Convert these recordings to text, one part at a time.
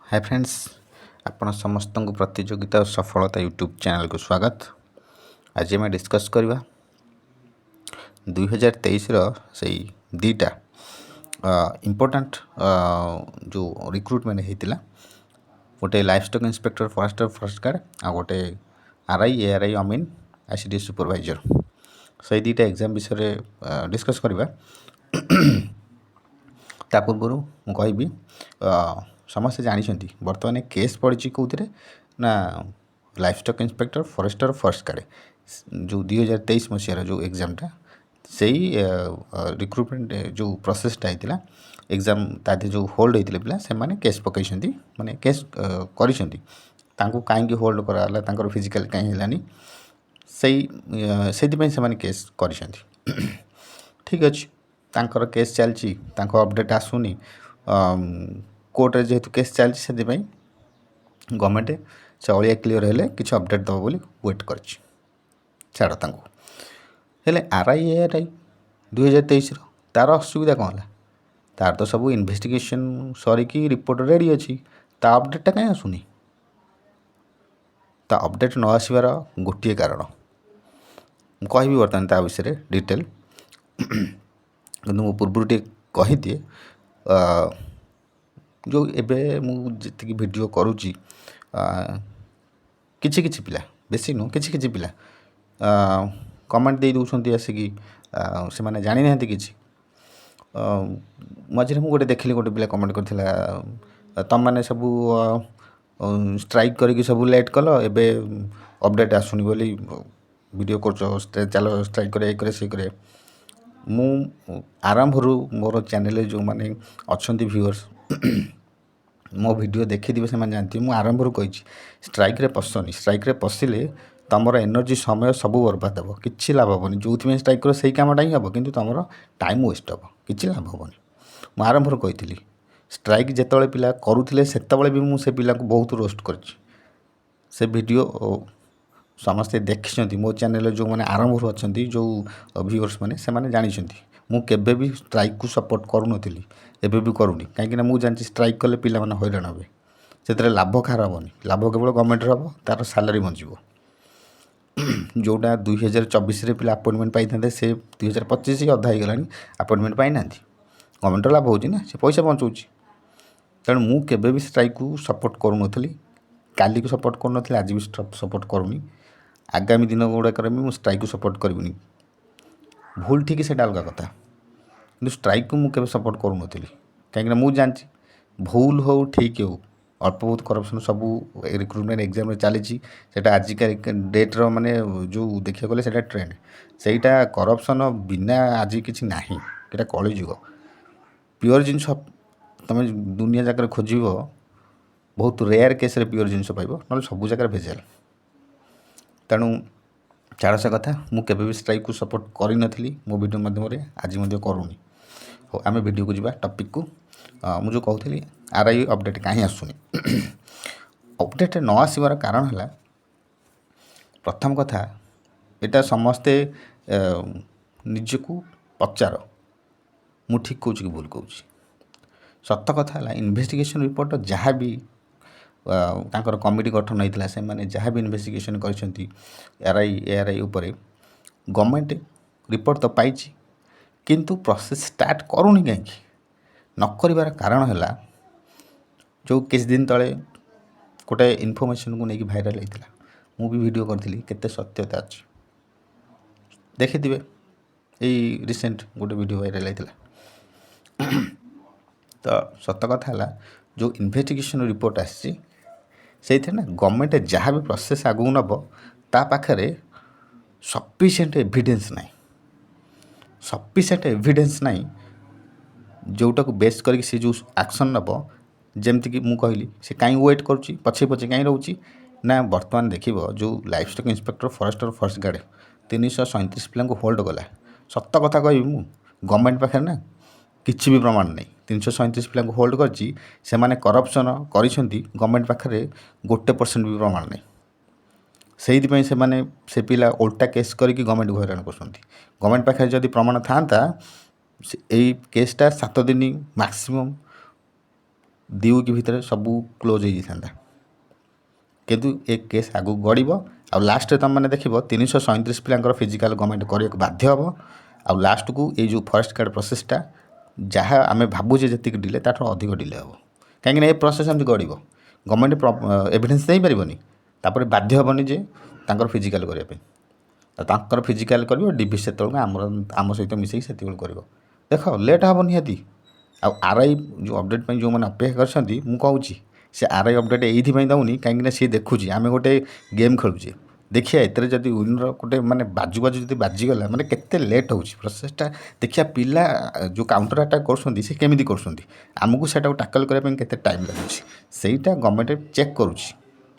Hi friends, आपण समस्त को प्रतियोगिता और सफलता यूट्यूब चैनल को स्वागत। आज आम डिस्कस करवा 2023 से दीटा इम्पोर्टाट जो रिक्रुटमेंट होता गोटे livestock inspector forester guard आ गोटे आरआई एआरआई अमीन आईसीडी सुपरवाइजर से दीटा एग्जाम विषय डिस्कस करवा। ता पूर्व मुझे कहबी समस्ते जानते बर्तमान केस पड़ी कौन ना livestock inspector forester first guard जो 2023 मसीहार जो एग्जामटा से रिक्रुटमेंट जो प्रोसेसटा होता एग्जाम तादे जो होल्ड होते पिला से माने केस पकई माने केस कर कहीं होल्ड कराला फिजिकल कहीं है से केस कर ठीक अच्छे तांकर केस चलती अपडेट आसुनी कोर्टे जेहेतु केस चलती से गवर्नमेंट से अलिया क्लीयर हेले किसी अपडेट दब बोली वेट कर छाड़ हेले आरआई एआरआई 2023 तार असुविधा कौन है तार तो सब इन्वेस्टिगेशन सरिकी रिपोर्ट रेडी अच्छी ता अपडेटा कहीं आसुनी ता अपडेट न आसबार गोटे कारण कहि बर्तमान ता विषय डिटेल मु पूर्व कही दिए जो एबे मुझे वीडियो करुँची किछि किछि पिला बेसी नु किछि पिला कमेंट दे दउछंती आसिकी से माने जानि नाहंती किछि मझे मुझे गोटे देखिली गोटे पिला कमेंट करथिला तम माने सब स्ट्राइक करके सब लेट कल एबे अपडेट आसुनी बोली वीडियो कर चलो स्ट्राइक करे से करे मु आरंभ मोर चैनल जो माने अच्छी व्यूअर्स मो वीडियो देखी से जानती मुझे आरंभ कही स्ट्राइक रे पसनी स्ट्राइक रे पशिले तुम एनर्जी समय सब बर्बाद हे कि लाभ हेनी जो स्ट्राइक कर से कमटा ही हम कि तुम टाइम वेस्ट हे कि लाभ हेनी मुझे आरंभ कही स्ट्राइक जिते पिला करुले से भी मुझे पिला बहुत रोस्ट कर वीडियो समस्ते देखी मो चैनल जो मैंने आरंभ अच्छा जो व्यूअर्स मैंने से जानते मुझे भी स्ट्राइक को सपोर्ट करूनी एबे भी करूनी कहीं मुझे जानती स्ट्राइक कले पिला माने हैरान हे से लाभ खार हेनी लाभ केवल गवर्नमेंट हम तार सालारी बंचो जोटा 2024 पिला अपॉइंटमेंट पाई था से 2025 अधा हो गला अपॉइंटमेंट पाई ना गवर्नमेंट लाभ होची ना से पैसा बचाऊँच तेणु मुझे भी स्ट्राइक को सपोर्ट करूनी काली को सपोर्ट करूनी आज भी सपोर्ट करूनी आगामी दिन गुड़ाक भी स्ट्राइक को सपोर्ट करूनी भूल ठीक से अलग कथा कि स्ट्राइक को मुझे सपोर्ट करूनी कहीं मुझे जानची भूल हो ठीक हो अल्प बहुत करप्शन सब रिक्रुटमेंट एग्जाम चली आजिका डेट्र माने जो देखा गले से ट्रेंड सेटा करप्शन बिना आज किसी ना ये कलिजुग प्योर जिनस तुम दुनिया जगह खोज बहुत रेयर केस प्योर जिनस पाइब ना सब जगह भेजाल तेणु छाड़ से कथा मुझे भी स्ट्राइक को सपोर्ट करी मो वीडियो माध्यम आज करूनी हो आम वीडियो को जी टॉपिक को मुझे कहती आरआई अपडेट कहीं आसुनी अपडेट न आसबार कारण है प्रथम कथा यहाँ समस्ते निजको पचार मु ठीक कहूँ कि भूल कहूँ सत कथा है इन्वेस्टिगेशन रिपोर्ट जहाँ भी तांकर कमिटी गठन होता से मैंने जहाँ भी इन्वेस्टिगेशन कर आरआई एआरआई उपरे गवर्नमेंट रिपोर्ट तो पाई किंतु प्रोसेस स्टार्ट करूनी कहीं न कर कारण है जो किस दिन तले गोटे इनफॉरमेशन को लेकिन भाइराल होता मु भी वीडियो करी केते सत्यता अच्छी देखी थे यही रिसेंट गोटे वीडियो भाइराल होता तो सत कथा है जो इन्वेस्टिगेशन रिपोर्ट आसी से ना गवर्नमेंट जहाँ भी प्रोसेस आगू नब ता पाखे सफिशिएंट एविडेंस ना सफिशिएंट एविडेंस ना जोटा को बेस करके सी जो एक्शन नब जमती कि मुझे कहली से कहीं वेट करुँची पछे पछे कहीं रोचे ना बर्तमान देख जो livestock inspector forester first guard 337 पिला होल्ड गला सत कथा कह गवर्नमेंट पाखे ना किसी भी प्रमाण नहीं 337 पिला होल्ड करची से माने करप्शन करिसेंती गवर्नमेंट पाखे 1% भी प्रमाण नहीं से पिला उल्टा केस करके गवर्नमेंट को हैरान कर गवर्नमेंट पाखे जदि प्रमाण था यही केसटा 7 दिन मैक्सिमम 2 ୱିକ୍ ଭିତରେ ସବୁ କ୍ଲୋଜ୍ ହେଇଯାଇଥାନ୍ତା। କିନ୍ତୁ ଏ କେସ୍ ଆଗକୁ ଗଡ଼ିବ ଆଉ ଲାଷ୍ଟରେ ତୁମେମାନେ ଦେଖିବ 337 ପିଲାଙ୍କର ଫିଜିକାଲ୍ ଗଭର୍ଣ୍ଣମେଣ୍ଟ କରିବାକୁ ବାଧ୍ୟ ହେବ। ଆଉ ଲାଷ୍ଟକୁ ଏଇ ଯେଉଁ ଫରେଷ୍ଟ ଗାର୍ଡ଼ ପ୍ରୋସେସ୍ଟା ଯାହା ଆମେ ଭାବୁଛେ ଯେତିକି ଡିଲେ ତାଠାରୁ ଅଧିକ ଡିଲେ ହେବ। କାହିଁକିନା ଏ ପ୍ରୋସେସ୍ ଏମିତି ଗଡ଼ିବ, ଗଭର୍ଣ୍ଣମେଣ୍ଟ ଏଭିଡେନ୍ସ ଦେଇପାରିବନି, ତାପରେ ବାଧ୍ୟ ହେବନି ଯେ ତାଙ୍କର ଫିଜିକାଲ୍ କରିବା ପାଇଁ। ତାଙ୍କର ଫିଜିକାଲ୍ କରିବ, ଡିଭି ସେତେବେଳକୁ ଆମ ସହିତ ମିଶେଇକି ସେତେବେଳକୁ କରିବ। ଦେଖ ଲେଟ୍ ହେବ ନିହାତି। ଆଉ ଆର୍ଆଇ ଯେଉଁ ଅପଡ଼େଟ୍ ପାଇଁ ଯେଉଁମାନେ ଅପେକ୍ଷା କରିଛନ୍ତି, ମୁଁ କହୁଛି ସେ ଆର୍ଆଇ ଅପଡ଼େଟ୍ ଏଇଥିପାଇଁ ଦେଉନି କାହିଁକିନା ସିଏ ଦେଖୁଛି ଆମେ ଗୋଟେ ଗେମ୍ ଖେଳୁଛେ, ଦେଖିବା ଏଥିରେ ଯଦି ୱିନର ଗୋଟେ ମାନେ ବାଜୁ ଯଦି ବାଜିଗଲା ମାନେ କେତେ ଲେଟ୍ ହେଉଛି ପ୍ରୋସେସ୍ଟା, ଦେଖିବା ପିଲା ଯେଉଁ କାଉଣ୍ଟର ଆଟାକ୍ କରୁଛନ୍ତି ସେ କେମିତି କରୁଛନ୍ତି, ଆମକୁ ସେଇଟାକୁ ଟାକଲ୍ କରିବା ପାଇଁ କେତେ ଟାଇମ୍ ଲାଗୁଛି, ସେଇଟା ଗଭର୍ଣ୍ଣମେଣ୍ଟ ଚେକ୍ କରୁଛି।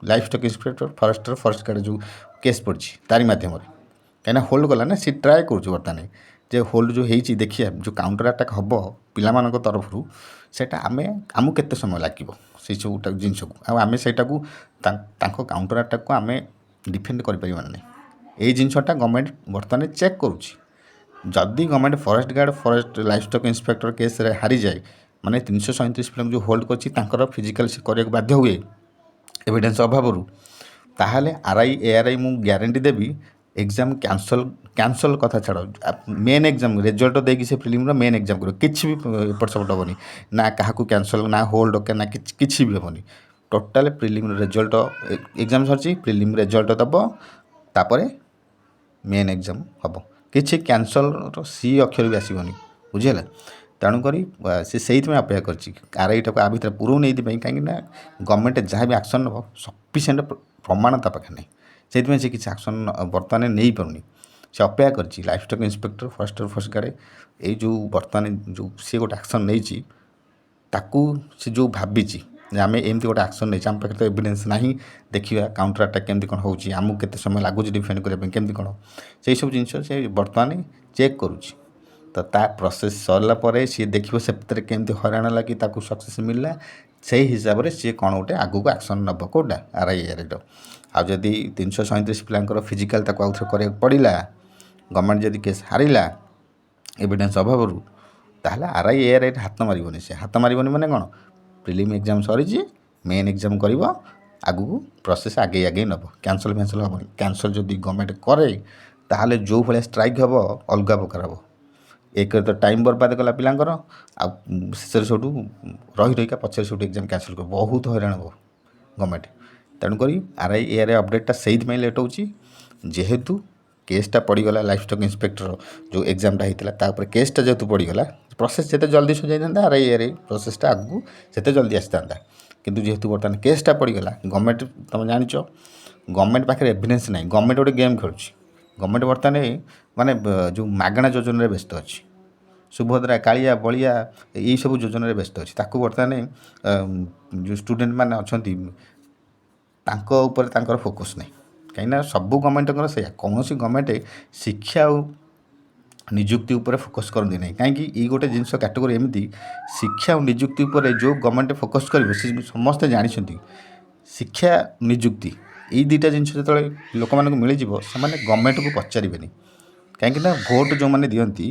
Life stock inspector forest guard ଯେଉଁ କେସ୍ ପଡ଼ିଛି ତାରି ମାଧ୍ୟମରେ, କାହିଁକିନା ହୋଲ୍ଡ କଲା ନା, ସେ ଟ୍ରାଏ କରୁଛି ବର୍ତ୍ତମାନ ଯେ ହୋଲ୍ଡ ଯେଉଁ ହେଇଛି ଦେଖିବା ଯେଉଁ କାଉଣ୍ଟର ଆଟାକ୍ ହେବ ପିଲାମାନଙ୍କ ତରଫରୁ ସେଇଟା ଆମକୁ କେତେ ସମୟ ଲାଗିବ ସେଇ ସବୁଟା ଜିନିଷକୁ, ଆଉ ଆମେ ସେଇଟାକୁ ତାଙ୍କ କାଉଣ୍ଟର ଆଟାକ୍କୁ ଆମେ ଡିଫେଣ୍ଡ କରିପାରିବା ନାହିଁ। ଏଇ ଜିନିଷଟା ଗଭର୍ଣ୍ଣମେଣ୍ଟ ବର୍ତ୍ତମାନ ଚେକ୍ କରୁଛି। ଯଦି government forest guard life stock inspector କେସ୍ରେ ହାରିଯାଏ, ମାନେ 337 ପିଲାଙ୍କୁ ଯେଉଁ ହୋଲ୍ଡ କରିଛି ତାଙ୍କର ଫିଜିକାଲ୍ ସେ କରିବାକୁ ବାଧ୍ୟ ହୁଏ ଏଭିଡେନ୍ସ ଅଭାବରୁ, ତାହେଲେ ଆର୍ଆଇ ଏଆର୍ଆଇ ମୁଁ ଗ୍ୟାରେଣ୍ଟି ଦେବି ଏକ୍ଜାମ୍ କ୍ୟାନସଲ୍ କଥା ଛାଡ଼, ମେନ୍ ଏକ୍ଜାମ୍ ରେଜଲ୍ଟ ଦେଇକି ସେ ପ୍ରିଲିମ୍ର ମେନ୍ ଏକ୍ଜାମ୍ କରିବ, କିଛି ବି ଏପଟ ସେପଟ ହେବନି, ନା କାହାକୁ କ୍ୟାନସଲ୍ ନା ହୋଲ୍ଡ ନା କିଛି ବି ହେବନି। ଟୋଟାଲ୍ ପ୍ରିଲିମ୍ ରେଜଲ୍ଟ ଏକ୍ଜାମ୍ ସରିଛି, ପ୍ରିଲିମ୍ ରେଜଲ୍ଟ ଦେବ, ତାପରେ ମେନ୍ ଏକ୍ଜାମ୍ ହେବ, କିଛି କ୍ୟାନସଲ୍ର ସି ଅକ୍ଷର ବି ଆସିବନି, ବୁଝିହେଲା। ତେଣୁକରି ସେ ସେଇଥିପାଇଁ ଅପେକ୍ଷା କରିଛି ଆର୍ଆଇଟାକୁ ଆ ଭିତରେ ପୁରଉନି ଏଇଥିପାଇଁ, କାହିଁକିନା ଗଭର୍ଣ୍ଣମେଣ୍ଟ ଯାହା ବି ଆକ୍ସନ୍ ନେବ ସଫିସିଏଣ୍ଟ ପ୍ରମାଣ ତା ପାଖରେ ନାହିଁ, ସେଇଥିପାଇଁ ସେ କିଛି ଆକ୍ସନ୍ ବର୍ତ୍ତମାନ ନେଇପାରୁନି। ସେ ଅପେକ୍ଷା କରିଛି life stock inspector forest guard ଏଇ ଯେଉଁ ବର୍ତ୍ତମାନ ଯେଉଁ ସେ ଗୋଟେ ଆକ୍ସନ୍ ନେଇଛି ତାକୁ ସେ ଯେଉଁ ଭାବିଛି ଯେ ଆମେ ଏମିତି ଗୋଟେ ଆକ୍ସନ୍ ନେଇଛି, ଆମ ପାଖରେ ତ ଏଭିଡେନ୍ସ ନାହିଁ, ଦେଖିବା କାଉଣ୍ଟର ଆଟାକ୍ କେମିତି କ'ଣ ହେଉଛି, ଆମକୁ କେତେ ସମୟ ଲାଗୁଛି ଡିଫେଣ୍ଡ କରିବା ପାଇଁ କେମିତି କ'ଣ, ସେଇସବୁ ଜିନିଷ ସେ ବର୍ତ୍ତମାନ ଚେକ୍ କରୁଛି। ତ ତା ପ୍ରୋସେସ୍ ସରିଲା ପରେ ସିଏ ଦେଖିବ ସେଥିରେ କେମିତି ହଇରାଣ ଲାଗି ତାକୁ ସକ୍ସେସ୍ ମିଳିଲା, ସେଇ ହିସାବରେ ସିଏ କ'ଣ ଗୋଟେ ଆଗକୁ ଆକ୍ସନ୍ ନେବ କେଉଁଟା ଆର୍ଆଇର। ଆଉ ଯଦି 337 ପିଲାଙ୍କର ଫିଜିକାଲ୍ ତାକୁ ଆଉଥରେ କରିବାକୁ ପଡ଼ିଲା, ଗଭର୍ଣ୍ଣମେଣ୍ଟ ଯଦି କେସ୍ ହାରିଲା ଏଭିଡେନ୍ସ ଅଭାବରୁ, ତାହେଲେ ଆର୍ଆଇ ଏଆର୍ଆଇରେ ହାତ ମାରିବନି। ସେ ହାତ ମାରିବନି ମାନେ କ'ଣ, ପ୍ରିଲିମ୍ ଏକ୍ଜାମ୍ ସରିଛି, ମେନ୍ ଏକ୍ଜାମ୍ କରିବ, ଆଗକୁ ପ୍ରୋସେସ୍ ଆଗେଇ ନେବ, କ୍ୟାନସଲ୍ ହେବନି। କ୍ୟାନସଲ୍ ଯଦି ଗଭର୍ଣ୍ଣମେଣ୍ଟ କରେ ତାହେଲେ ଯେଉଁ ଭଳିଆ ଷ୍ଟ୍ରାଇକ୍ ହେବ ଅଲଗା ପ୍ରକାର ହେବ। ଏକରେ ତ ଟାଇମ୍ ବର୍ବାଦ କଲା ପିଲାଙ୍କର, ଆଉ ଶେଷରେ ସବୁଠୁ ରହିକା ପଛରେ ସବୁଠୁ ଏକ୍ଜାମ୍ କ୍ୟାନସଲ୍ କରିବ, ବହୁତ ହଇରାଣ ହେବ ଗଭର୍ଣ୍ଣମେଣ୍ଟ। ତେଣୁକରି ଆର୍ଆଇ ଏଆର୍ଆଇ ଅପଡ଼େଟ୍ଟା ସେଇଥିପାଇଁ ଲେଟ୍ ହେଉଛି, ଯେହେତୁ କେସ୍ଟା ପଡ଼ିଗଲା ଲାଇଫ୍ ଷ୍ଟକ୍ ଇନ୍ସପେକ୍ଟର ଯେଉଁ ଏକ୍ଜାମ୍ଟା ହେଇଥିଲା ତା ଉପରେ କେସ୍ଟା ଯେହେତୁ ପଡ଼ିଗଲା, ପ୍ରୋସେସ୍ ଯେତେ ଜଲ୍ଦି ସଜାଇଥାନ୍ତା ଆର୍ଆଇ ଏଆର୍ଆଇ ପ୍ରୋସେସ୍ଟା ଆଗକୁ ସେତେ ଜଲ୍ଦି ଆସିଥାନ୍ତା। କିନ୍ତୁ ଯେହେତୁ ବର୍ତ୍ତମାନ କେସ୍ଟା ପଡ଼ିଗଲା, ଗଭର୍ଣ୍ଣମେଣ୍ଟ ତୁମେ ଜାଣିଛ ଗଭର୍ଣ୍ଣମେଣ୍ଟ ପାଖରେ ଏଭିଡେନ୍ସ ନାହିଁ, ଗଭର୍ଣ୍ଣମେଣ୍ଟ ଗୋଟେ ଗେମ୍ ଖେଳୁଛି। ଗଭର୍ଣ୍ଣମେଣ୍ଟ ବର୍ତ୍ତମାନ ମାନେ ଯେଉଁ ମାଗଣା ଯୋଜନାରେ ବ୍ୟସ୍ତ ଅଛି, ସୁଭଦ୍ରା କାଳିଆ ବଳିଆ ଏଇସବୁ ଯୋଜନାରେ ବ୍ୟସ୍ତ ଅଛି, ତାକୁ ବର୍ତ୍ତମାନ ଯେଉଁ ଷ୍ଟୁଡ଼େଣ୍ଟମାନେ ଅଛନ୍ତି ତାଙ୍କ ଉପରେ ତାଙ୍କର ଫୋକସ୍ ନାହିଁ। କାହିଁକିନା ସବୁ ଗଭର୍ଣ୍ଣମେଣ୍ଟଙ୍କର ସେଇଆ, କୌଣସି ଗଭର୍ଣ୍ଣମେଣ୍ଟ ଶିକ୍ଷା ଆଉ ନିଯୁକ୍ତି ଉପରେ ଫୋକସ୍ କରନ୍ତି ନାହିଁ। କାହିଁକି ଏଇ ଗୋଟେ ଜିନିଷ କାଟେଗୋରୀ ଏମିତି, ଶିକ୍ଷା ଆଉ ନିଯୁକ୍ତି ଉପରେ ଯେଉଁ ଗଭର୍ଣ୍ଣମେଣ୍ଟ ଫୋକସ୍ କରିବ ସେ ସମସ୍ତେ ଜାଣିଛନ୍ତି। ଶିକ୍ଷା ନିଯୁକ୍ତି ଏଇ ଦୁଇଟା ଜିନିଷ ଯେତେବେଳେ ଲୋକମାନଙ୍କୁ ମିଳିଯିବ ସେମାନେ ଗଭର୍ଣ୍ଣମେଣ୍ଟକୁ ପଚାରିବେନି। କାହିଁକିନା ଭୋଟ୍ ଯେଉଁମାନେ ଦିଅନ୍ତି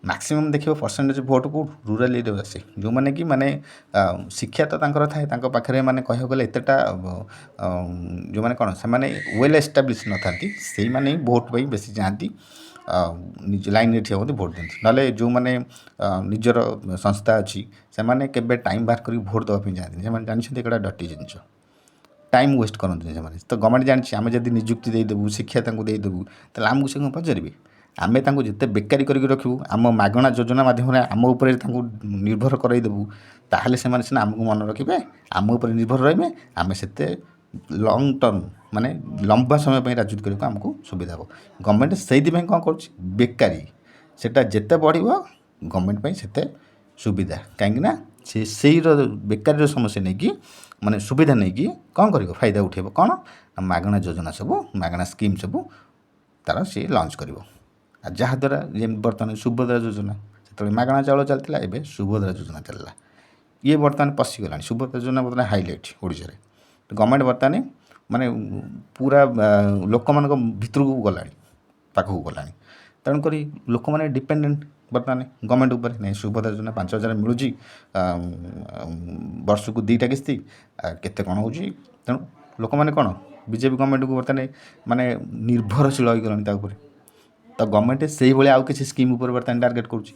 ମ୍ୟାକ୍ସିମମ୍ ଦେଖିବ ପରସେଣ୍ଟେଜ୍ ଭୋଟ୍ କେଉଁଠୁ ରୁରାଲ୍ ଏରିଆରୁ ଆସେ, ଯେଉଁମାନେ କି ମାନେ ଶିକ୍ଷା ତ ତାଙ୍କର ଥାଏ, ତାଙ୍କ ପାଖରେ ମାନେ କହିବାକୁ ଗଲେ ଏତେଟା ଯେଉଁମାନେ କ'ଣ ସେମାନେ ୱେଲ୍ ଏଷ୍ଟାବ୍ଲିଶ୍ ନଥାନ୍ତି, ସେଇମାନେ ହିଁ ଭୋଟ୍ ପାଇଁ ବେଶୀ ଯାଆନ୍ତି, ନିଜ ଲାଇନ୍ରେ ଠିଆ ହୁଅନ୍ତି, ଭୋଟ୍ ଦିଅନ୍ତି। ନହେଲେ ଯେଉଁମାନେ ନିଜର ସଂସ୍ଥା ଅଛି ସେମାନେ କେବେ ଟାଇମ୍ ବାହାର କରିକି ଭୋଟ୍ ଦେବା ପାଇଁ ଯାଆନ୍ତିନି, ସେମାନେ ଜାଣିଛନ୍ତି ଏଗୁଡ଼ା ଡର୍ଟି ଜିନିଷ, ଟାଇମ୍ ୱେଷ୍ଟ କରନ୍ତିନି ସେମାନେ। ତ ଗଭର୍ଣ୍ଣମେଣ୍ଟ ଜାଣିଛି ଆମେ ଯଦି ନିଯୁକ୍ତି ଦେଇଦେବୁ, ଶିକ୍ଷା ତାଙ୍କୁ ଦେଇଦେବୁ, ତାହେଲେ ଆମକୁ ସେ କ'ଣ ପଚାରିବେ। ଆମେ ତାଙ୍କୁ ଯେତେ ବେକାରୀ କରିକି ରଖିବୁ, ଆମ ମାଗଣା ଯୋଜନା ମାଧ୍ୟମରେ ଆମ ଉପରେ ତାଙ୍କୁ ନିର୍ଭର କରାଇଦେବୁ, ତାହେଲେ ସେମାନେ ସିନା ଆମକୁ ମନେ ରଖିବେ, ଆମ ଉପରେ ନିର୍ଭର ରହିବେ, ଆମେ ସେତେ ଲଙ୍ଗ୍ ଟର୍ମ ମାନେ ଲମ୍ବା ସମୟ ପାଇଁ ରାଜୁତି କରିବାକୁ ଆମକୁ ସୁବିଧା ହେବ। ଗଭର୍ଣ୍ଣମେଣ୍ଟ ସେଇଥିପାଇଁ କ'ଣ କରୁଛି, ବେକାରୀ ସେଇଟା ଯେତେ ବଢ଼ିବ ଗଭର୍ଣ୍ଣମେଣ୍ଟ ପାଇଁ ସେତେ ସୁବିଧା, କାହିଁକିନା ସେ ସେଇର ବେକାରୀର ସମସ୍ୟା ନେଇକି ମାନେ ସୁବିଧା ନେଇକି କ'ଣ କରିବ, ଫାଇଦା ଉଠାଇବ, କ'ଣ ମାଗଣା ଯୋଜନା ସବୁ, ମାଗଣା ସ୍କିମ୍ ସବୁ ତା'ର ସିଏ ଲଞ୍ଚ କରିବ। ଆଉ ଯାହାଦ୍ୱାରା ଯେମିତି ବର୍ତ୍ତମାନ ସୁଭଦ୍ରା ଯୋଜନା, ସେତେବେଳେ ମାଗଣା ଚାଉଳ ଚାଲିଥିଲା, ଏବେ ସୁଭଦ୍ରା ଯୋଜନା ଚାଲିଲା, ଇଏ ବର୍ତ୍ତମାନ ପଶିଗଲାଣି। ସୁଭଦ୍ରା ଯୋଜନା ବର୍ତ୍ତମାନ ହାଇଲାଇଟ୍ ଓଡ଼ିଶାରେ। ଗଭର୍ଣ୍ଣମେଣ୍ଟ ବର୍ତ୍ତମାନ ମାନେ ପୁରା ଲୋକମାନଙ୍କ ଭିତରକୁ ଗଲାଣି, ପାଖକୁ ଗଲାଣି। ତେଣୁକରି ଲୋକମାନେ ଡିପେଣ୍ଡେଣ୍ଟ ବର୍ତ୍ତମାନ ଗଭର୍ଣ୍ଣମେଣ୍ଟ ଉପରେ ନାଇଁ ସୁଭଦ୍ରା ଯୋଜନା 5,000 ମିଳୁଛି, ବର୍ଷକୁ 2ଟା କିସ୍ତି, କେତେ କ'ଣ ହେଉଛି। ତେଣୁ ଲୋକମାନେ କ'ଣ ବିଜେପି ଗଭର୍ଣ୍ଣମେଣ୍ଟକୁ ବର୍ତ୍ତମାନ ମାନେ ନିର୍ଭରଶୀଳ ହୋଇଗଲାଣି ତା ଉପରେ। ତ ଗଭର୍ଣ୍ଣମେଣ୍ଟ ସେଇଭଳିଆ ଆଉ କିଛି ସ୍କିମ୍ ଉପରେ ବର୍ତ୍ତମାନ ଟାର୍ଗେଟ୍ କରୁଛି।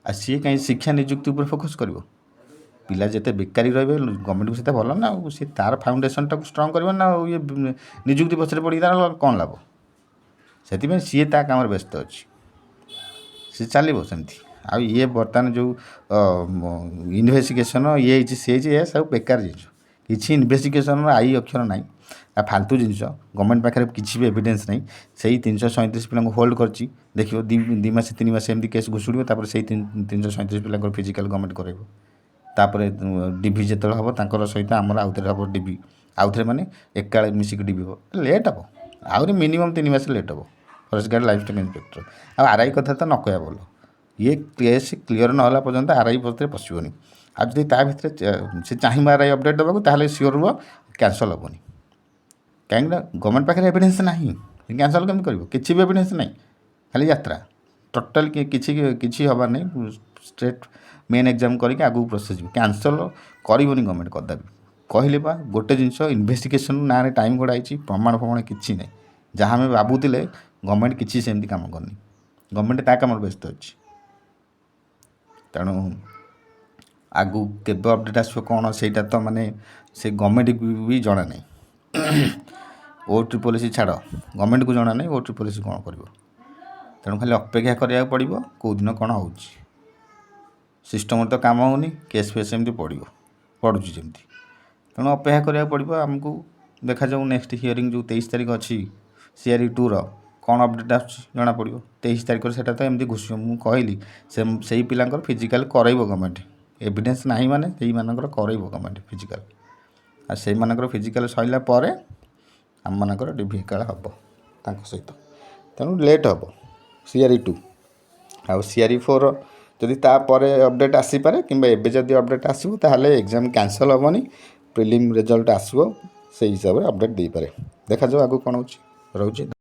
ଆଉ ସିଏ କାହିଁ ଶିକ୍ଷା ନିଯୁକ୍ତି ଉପରେ ଫୋକସ୍ କରିବ? ପିଲା ଯେତେ ବେକାରୀ ରହିବେ ଗଭର୍ଣ୍ଣମେଣ୍ଟକୁ ସେତେ ଭଲ ନା। ଆଉ ସିଏ ତା'ର ଫାଉଣ୍ଡେସନ୍ଟାକୁ ଷ୍ଟ୍ରଙ୍ଗ୍ କରିବ ନା। ଆଉ ଇଏ ନିଯୁକ୍ତି ପଛରେ ପଡ଼ିକି ତା'ର କ'ଣ ଲାଭ? ସେଥିପାଇଁ ସିଏ ତା କାମରେ ବ୍ୟସ୍ତ ଅଛି, ସେ ଚାଲିବ ସେମିତି। ଆଉ ଇଏ ବର୍ତ୍ତମାନ ଯେଉଁ ଇନଭେଷ୍ଟିଗେସନ୍ ଇଏ ହେଇଛି ସିଏ ହେଇଛି, ଏ ସବୁ ବେକାର ଜିନିଷ। କିଛି ଇନଭେଷ୍ଟିଗେସନ୍ର ଆଇ ଅକ୍ଷର ନାହିଁ, ଆଉ ଫାଲତୁ ଜିନିଷ। ଗଭର୍ଣ୍ଣମେଣ୍ଟ ପାଖରେ କିଛି ବି ଏଭିଡେନ୍ସ ନାହିଁ। ସେଇ 337 ପିଲାଙ୍କୁ ହୋଲ୍ଡ କରିଛି, ଦେଖିବ 2 ମାସ 3 ମାସ ଏମିତି କେସ୍ ଘୁଷୁଡ଼ିବ। ତାପରେ ସେଇ 337 ପିଲାଙ୍କର ଫିଜିକାଲ୍ ଗଭର୍ଣ୍ଣମେଣ୍ଟ କରାଇବ। ତାପରେ ଡିଭି ଯେତେବେଳେ ହେବ ତାଙ୍କର ସହିତ ଆମର ଆଉଥରେ ହେବ ଡିଭି, ଆଉଥରେ ମାନେ ଏକାଳେ ମିଶିକି ଡିଭି ହେବ। ଲେଟ୍ ହେବ, ଆହୁରି ମିନିମମ୍ 3 ମାସ ଲେଟ୍ ହେବ। Forest guard life time inspector. ଆଉ ଆର୍ଆଇ କଥା ତ ନ କହିବା ଭଲ। ଇଏ କେସ୍ କ୍ଲିୟର୍ ନ ହେଲା ପର୍ଯ୍ୟନ୍ତ ଆର୍ଆଇ ଭିତରେ ପଶିବନି। ଆଉ ଯଦି ତା ଭିତରେ ସେ ଚାହିଁବ ଆର୍ଆଇ ଅପଡ଼େଟ୍ ଦେବାକୁ, ତାହେଲେ ସିଓର ରୁହ କ୍ୟାନସଲ୍ ହେବନି। କାହିଁକିନା ଗଭର୍ଣ୍ଣମେଣ୍ଟ ପାଖରେ ଏଭିଡେନ୍ସ ନାହିଁ, କ୍ୟାନସଲ୍ କେମିତି କରିବ? କିଛି ବି ଏଭିଡେନ୍ସ ନାହିଁ, ଖାଲି ଯାତ୍ରା। ଟୋଟାଲ୍ କିଛି ହେବାର ନାହିଁ। ଷ୍ଟ୍ରେଟ୍ ମେନ୍ ଏକ୍ଜାମ୍ କରିକି ଆଗକୁ ପ୍ରୋସେସ୍ ଯିବ। କ୍ୟାନସଲ୍ କରିବନି ଗଭର୍ଣ୍ଣମେଣ୍ଟ କଦାପି। କହିଲେ ବା ଗୋଟେ ଜିନିଷ ଇନଭେଷ୍ଟିଗେସନ୍ ନାଁରେ ଟାଇମ୍ ଗଡ଼ାଇଛି, ପ୍ରମାଣ କିଛି ନାହିଁ। ଯାହା ଆମେ ଭାବୁଥିଲେ ଗଭର୍ଣ୍ଣମେଣ୍ଟ କିଛି ସେମିତି କାମ କରିନି। ଗଭର୍ଣ୍ଣମେଣ୍ଟ ତା କାମରେ ବ୍ୟସ୍ତ ଅଛି। ତେଣୁ ଆଗକୁ କେବେ ଅପଡ଼େଟ୍ ଆସିବ କ'ଣ, ସେଇଟା ତ ମାନେ ସେ ଗଭର୍ଣ୍ଣମେଣ୍ଟକୁ ବି ଜଣା ନାହିଁ। OTT ପଲିସି ଛାଡ଼, ଗଭର୍ଣ୍ଣମେଣ୍ଟକୁ ଜଣା ନାହିଁ OTT ପଲିସି କ'ଣ କରିବ। ତେଣୁ ଖାଲି ଅପେକ୍ଷା କରିବାକୁ ପଡ଼ିବ କେଉଁ ଦିନ କ'ଣ ହେଉଛି। ସିଷ୍ଟମରେ ତ କାମ ହେଉନି, କେସ୍ ଫେସ୍ ଏମିତି ପଡ଼ୁଛି ଯେମିତି। ତେଣୁ ଅପେକ୍ଷା କରିବାକୁ ପଡ଼ିବ ଆମକୁ। ଦେଖାଯାଉ ନେକ୍ସଟ ହିୟରିଂ ଯେଉଁ 23 ତାରିଖ ଅଛି CRE 2ର କ'ଣ ଅପଡ଼େଟ୍ ଆସୁଛି ଜଣାପଡ଼ିବ। 23 ତାରିଖରେ ସେଇଟା ତ ଏମିତି ଘୁଷିବ। ମୁଁ କହିଲି ସେଇ ପିଲାଙ୍କର ଫିଜିକାଲ୍ କରାଇବ ଗଭର୍ଣ୍ଣମେଣ୍ଟ। ଏଭିଡେନ୍ସ ନାହିଁ ମାନେ ସେଇମାନଙ୍କର କରାଇବ ଗଭର୍ଣ୍ଣମେଣ୍ଟ ଫିଜିକାଲ୍। ଆଉ ସେଇମାନଙ୍କର ଫିଜିକାଲ୍ ସରିଲା ପରେ ଆମମାନଙ୍କର ଡିଭିକାଲ୍ ହେବ ତାଙ୍କ ସହିତ। ତେଣୁ ଲେଟ୍ ହେବ CRE 2। ଆଉ CRE 4 ଯଦି ତାପରେ ଅପଡ଼େଟ୍ ଆସିପାରେ, କିମ୍ବା ଏବେ ଯଦି ଅପଡ଼େଟ୍ ଆସିବ ତାହେଲେ ଏକ୍ଜାମ୍ କ୍ୟାନସଲ୍ ହେବନି, ପ୍ରିଲିମ୍ ରେଜଲ୍ଟ ଆସିବ, ସେଇ ହିସାବରେ ଅପଡ଼େଟ୍ ଦେଇପାରେ। ଦେଖାଯାଉ ଆଗକୁ କ'ଣ ହେଉଛି। ରହୁଛି।